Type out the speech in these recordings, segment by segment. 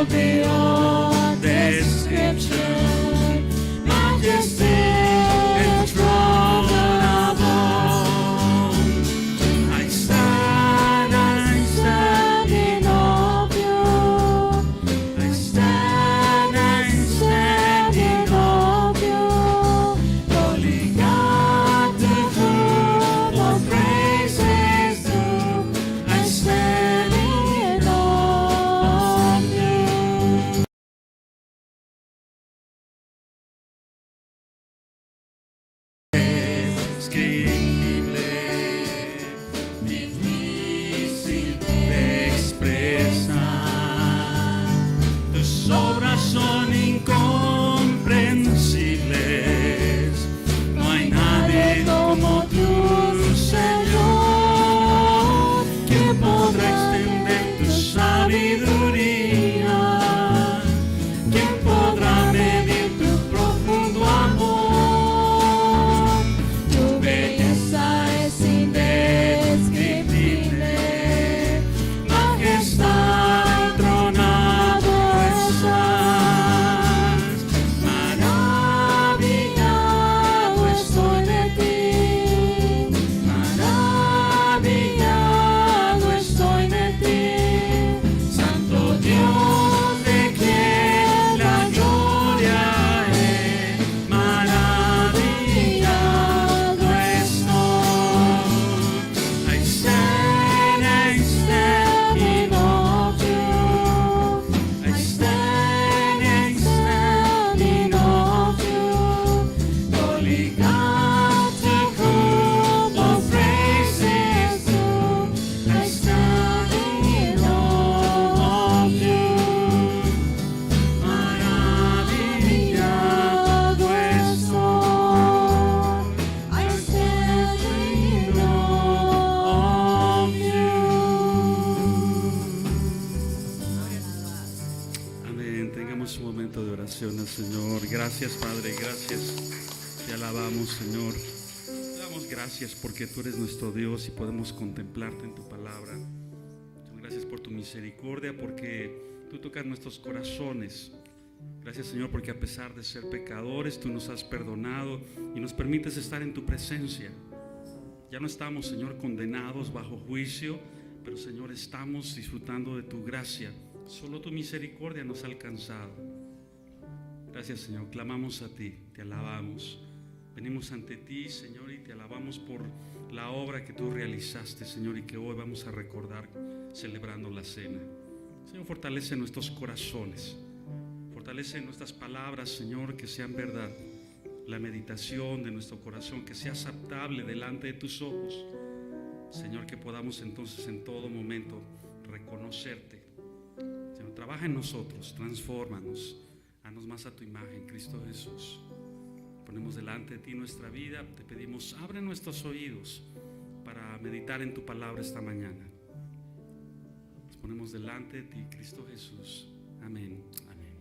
world beyond description, majesty enthroned above. I stand in awe of you. I stand in awe of you. Holy God, to whom all praise is due. I stand in awe of you. Escribible, difícil de expresar. Tus obras son incomprensibles. No hay nadie como tú, Señor. ¿Quién podrá extender tu sabiduría? ¿Quién podrá medir tu profundo amor? Tu belleza es indescriptible, majestad entronado estás. Maravillado estoy de ti, maravillado estoy de ti. Santo Dios, de quien la gloria es, maravillado estoy. I stand in awe of you. I stand in awe of you. Holy God, to whom all praise is due. I stand in awe of you. Maravillado estoy. I stand in awe of you. Amén. Tengamos un momento de oración al Señor. Gracias, Padre, gracias. Te alabamos, Señor. Te damos gracias porque tú eres nuestro Dios y podemos contemplarte en tu palabra. Señor, gracias por tu misericordia, porque tú tocas nuestros corazones. Gracias, Señor, porque a pesar de ser pecadores, tú nos has perdonado y nos permites estar en tu presencia. Ya no estamos, Señor, condenados bajo juicio, pero, Señor, estamos disfrutando de tu gracia. Solo tu misericordia nos ha alcanzado. Gracias, Señor. Clamamos a ti, te alabamos. Venimos ante ti, Señor, y te alabamos por la obra que tú realizaste, Señor, y que hoy vamos a recordar celebrando la cena. Señor, fortalece nuestros corazones. Fortalece nuestras palabras, Señor, que sean verdad. La meditación de nuestro corazón, que sea aceptable delante de tus ojos. Señor, que podamos entonces en todo momento reconocerte. Señor, trabaja en nosotros, transfórmanos, haznos más a tu imagen, Cristo Jesús. Ponemos delante de ti nuestra vida, te pedimos, abre nuestros oídos para meditar en tu palabra esta mañana. Nos ponemos delante de ti, Cristo Jesús. Amén. Amén.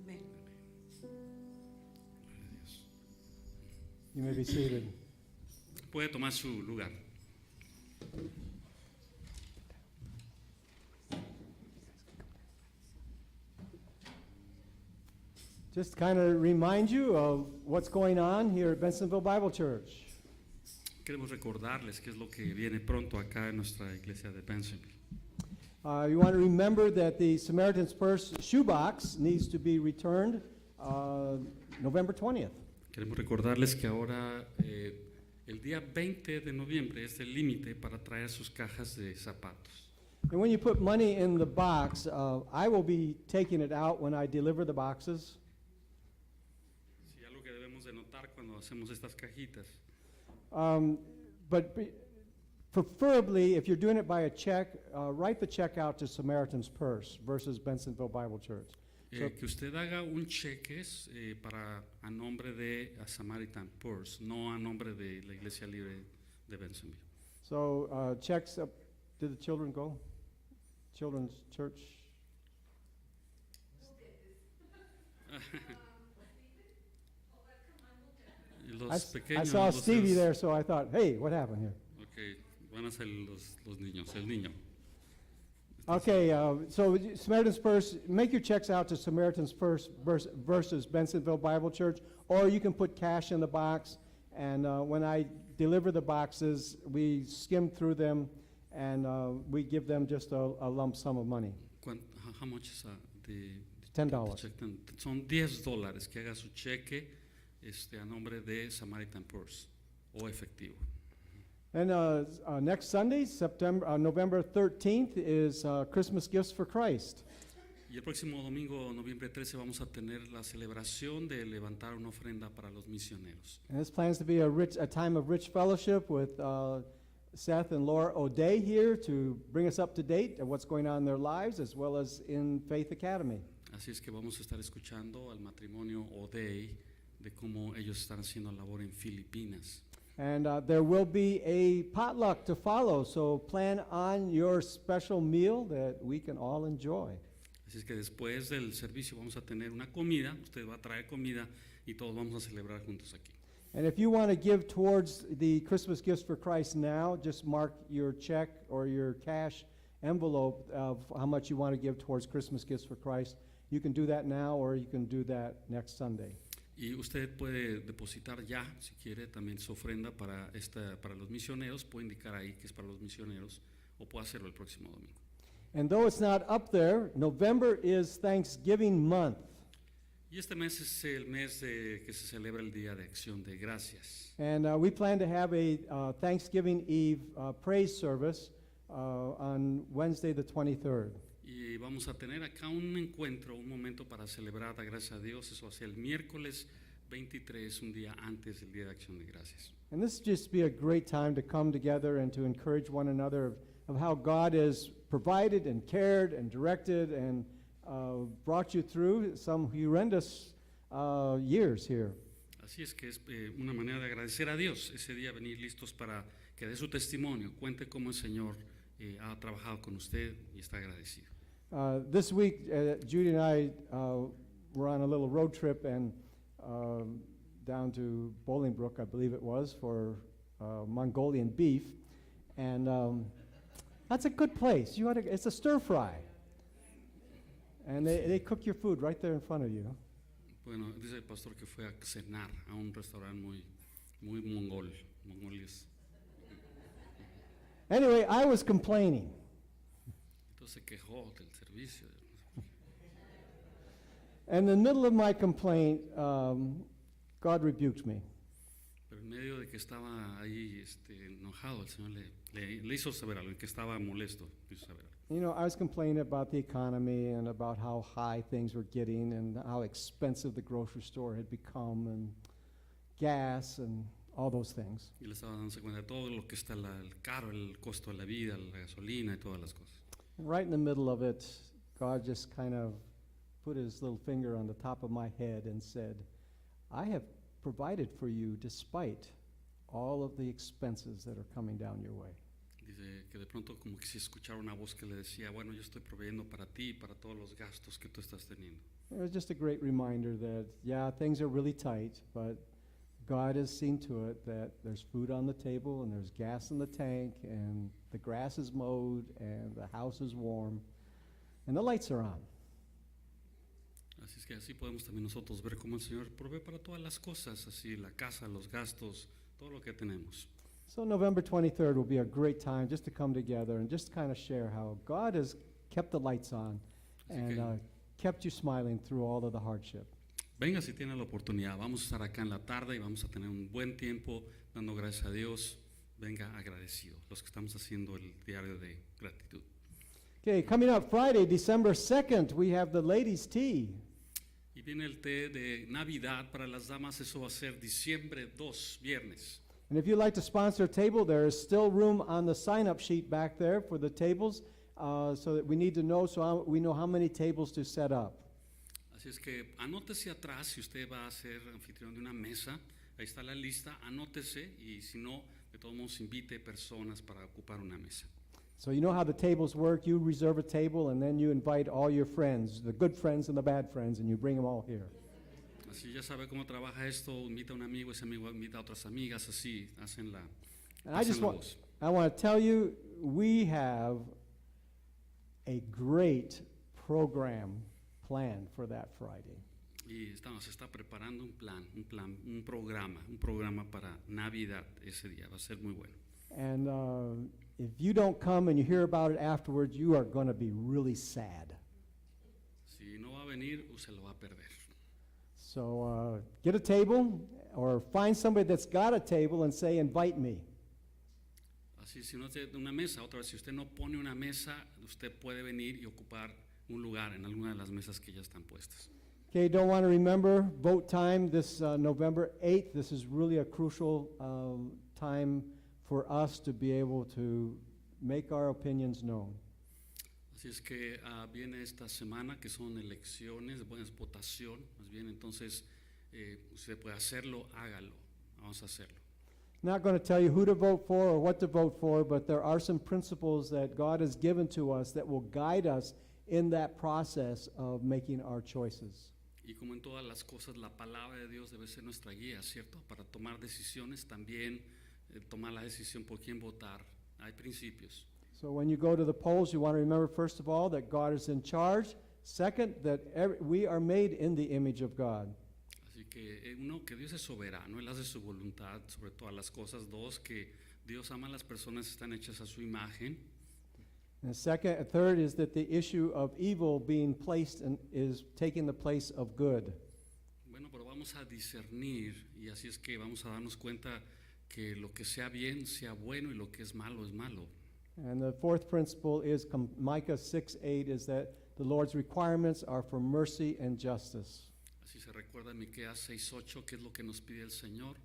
Amén. Gloria a Dios. You may be seated. Puede tomar su lugar. Just kind of remind you of what's going on here at Bensenville Bible Church. Queremos recordarles qué es lo que viene pronto acá en nuestra iglesia de Bensenville. You want to remember that the Samaritan's Purse shoebox needs to be returned November 20th. Queremos recordarles que ahora el día 20 de noviembre es el límite para traer sus cajas de zapatos. And when you put money in the box, I will be taking it out when I deliver the boxes. Sí, algo que debemos de notar cuando hacemos estas cajitas. But preferably, if you're doing it by a check, write the check out to Samaritan's Purse versus Bensenville Bible Church. Que usted haga un cheque para a nombre de a Samaritan Purse, no a nombre de la Iglesia Libre de Bensenville. So checks up. Did the children go? Children's church. Los I pequeños, saw los Stevie there, so I thought, hey, what happened here? Okay, van a ser los niños, el niño. Okay, so Samaritan's Purse, make your checks out to Samaritan's Purse versus Bensenville Bible Church, or you can put cash in the box, and when I deliver the boxes, we skim through them, and we give them just a lump sum of money. How much is $10. Son $10 que haga su cheque a nombre de Samaritan Purse o efectivo. And next Sunday, November 13th, is Christmas Gifts for Christ. Y el próximo domingo, noviembre 13, vamos a tener la celebración de levantar una ofrenda para los misioneros. And this plans to be a time of rich fellowship with Seth and Laura O'Day here to bring us up to date on what's going on in their lives, as well as in Faith Academy. Así es que vamos a estar escuchando al matrimonio O'Day de cómo ellos están haciendo labor en Filipinas. And there will be a potluck to follow, so plan on your special meal that we can all enjoy. Así es que después del servicio vamos a tener una comida, usted va a traer comida y todos vamos a celebrar juntos aquí. And if you want to give towards the Christmas Gifts for Christ now, just mark your check or your cash envelope of how much you want to give towards Christmas Gifts for Christ. You can do that now, or you can do that next Sunday. Y usted puede depositar ya, si quiere, también su ofrenda para los misioneros. Puede indicar ahí que es para los misioneros, o puede hacerlo el próximo domingo. And though it's not up there, November is Thanksgiving month. Y este mes es el mes que se celebra el Día de Acción de Gracias. And we plan to have a Thanksgiving Eve praise service on Wednesday the 23rd. Y vamos a tener acá un encuentro, un momento para celebrar la gracia a Dios. Eso hacia el miércoles 23, un día antes del Día de Acción de Gracias. And this just be a great time to come together and to encourage one another of how God has provided and cared and directed and brought you through some horrendous years here. Así es que es una manera de agradecer a Dios ese día, venir listos para que dé su testimonio, cuente cómo el Señor ha trabajado con usted y está agradecido. This week, Judy and I were on a little road trip and down to Bolingbrook, I believe it was, for Mongolian beef, and that's a good place. It's a stir fry, and they cook your food right there in front of you. Bueno, dice el pastor que fue a cenar a un restaurante muy mongoles. Anyway, I was complaining. Entonces se quejó del servicio. And in the middle of my complaint, God rebuked me. Pero en medio de que estaba ahí enojado, el Señor le hizo saber algo, que estaba molesto, le hizo saber algo. You know, I was complaining about the economy and about how high things were getting and how expensive the grocery store had become and gas and all those things. Y le estaba dando cuenta de todo lo que está el caro, el costo de la vida, la gasolina y todas las cosas. And right in the middle of it, God just kind of put his little finger on the top of my head and said, I have provided for you despite all of the expenses that are coming down your way. Dice que de pronto como que se escuchara una voz que le decía, bueno, yo estoy proveyendo para ti y para todos los gastos que tú estás teniendo. It was just a great reminder that, yeah, things are really tight, but God has seen to it that there's food on the table and there's gas in the tank and the grass is mowed and the house is warm and the lights are on. Así es que así podemos también nosotros ver cómo el Señor provee para todas las cosas, así la casa, los gastos, todo lo que tenemos. So November 23rd will be a great time just to come together and just kind of share how God has kept the lights on and kept you smiling through all of the hardship. Venga si tiene la oportunidad, vamos a estar acá en la tarde y vamos a tener un buen tiempo dando gracias a Dios. Venga agradecido, los que estamos haciendo el diario de gratitud. Okay, coming up Friday, December 2nd, we have the ladies' tea. Y viene el té de Navidad para las damas, eso va a ser diciembre 2, viernes. And if you'd like to sponsor a table, there is still room on the sign-up sheet back there for the tables, so that we need to know, we know how many tables to set up. Así es que anótese atrás si usted va a ser anfitrión de una mesa, ahí está la lista, anótese y si no, de todos modos invite personas para ocupar una mesa. So you know how the tables work. You reserve a table and then you invite all your friends, the good friends and the bad friends, and you bring them all here. Así ya sabe cómo trabaja esto, invita a un amigo, ese amigo invita a otras amigas, así hacen And I want to tell you, we have a great program planned for that Friday. Y se está preparando un programa para Navidad ese día. Va a ser muy bueno. And if you don't come and you hear about it afterwards, you are going to be really sad. Si no va a venir, se lo va a perder. So get a table or find somebody that's got a table and say, invite me. Así, si no tiene una mesa, otra vez, si usted no pone una mesa, usted puede venir y ocupar un lugar en alguna de las mesas que ya están puestas. Okay, don't want to remember vote time this November 8th. This is really a crucial time for us to be able to make our opinions known. Así es que viene esta semana que son elecciones, buenas votación, más bien, entonces usted puede hacerlo, hágalo, vamos a hacerlo. Not going to tell you who to vote for or what to vote for, but there are some principles that God has given to us that will guide us in that process of making our choices. Y como en todas las cosas, la palabra de Dios debe ser nuestra guía, ¿cierto? Para tomar decisiones, también tomar la decisión por quién votar. Hay principios. So when you go to the polls, you want to remember, first of all, that God is in charge. Second, that we are made in the image of God. Así que uno, que Dios es soberano, Él hace su voluntad sobre todas las cosas. Dos, que Dios ama a las personas, están hechas a su imagen. And third is that the issue of evil being placed is taking the place of good. Bueno, pero vamos a discernir, y así es que vamos a darnos cuenta que lo que sea bien sea bueno y lo que es malo es malo. And the fourth principle is Micah 6:8 is that the Lord's requirements are for mercy and justice. Así se recuerda en Miqueas 6:8, que es lo que nos pide el Señor: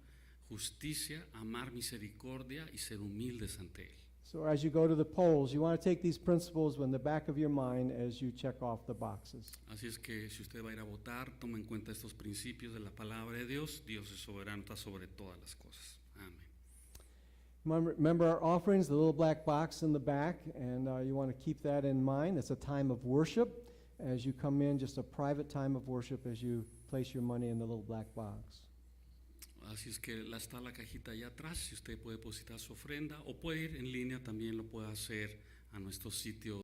justicia, amar misericordia y ser humildes ante Él. So as you go to the polls, you want to take these principles in the back of your mind as you check off the boxes. Así es que si usted va a ir a votar, tome en cuenta estos principios de la palabra de Dios. Dios es soberano, está sobre todas las cosas. Amén. Remember our offerings, the little black box in the back, and you want to keep that in mind. It's a time of worship as you come in, just a private time of worship as you place your money in the little black box. Así es que está la cajita allá atrás, si usted puede depositar su ofrenda o puede ir en línea, también lo puede hacer a nuestro sitio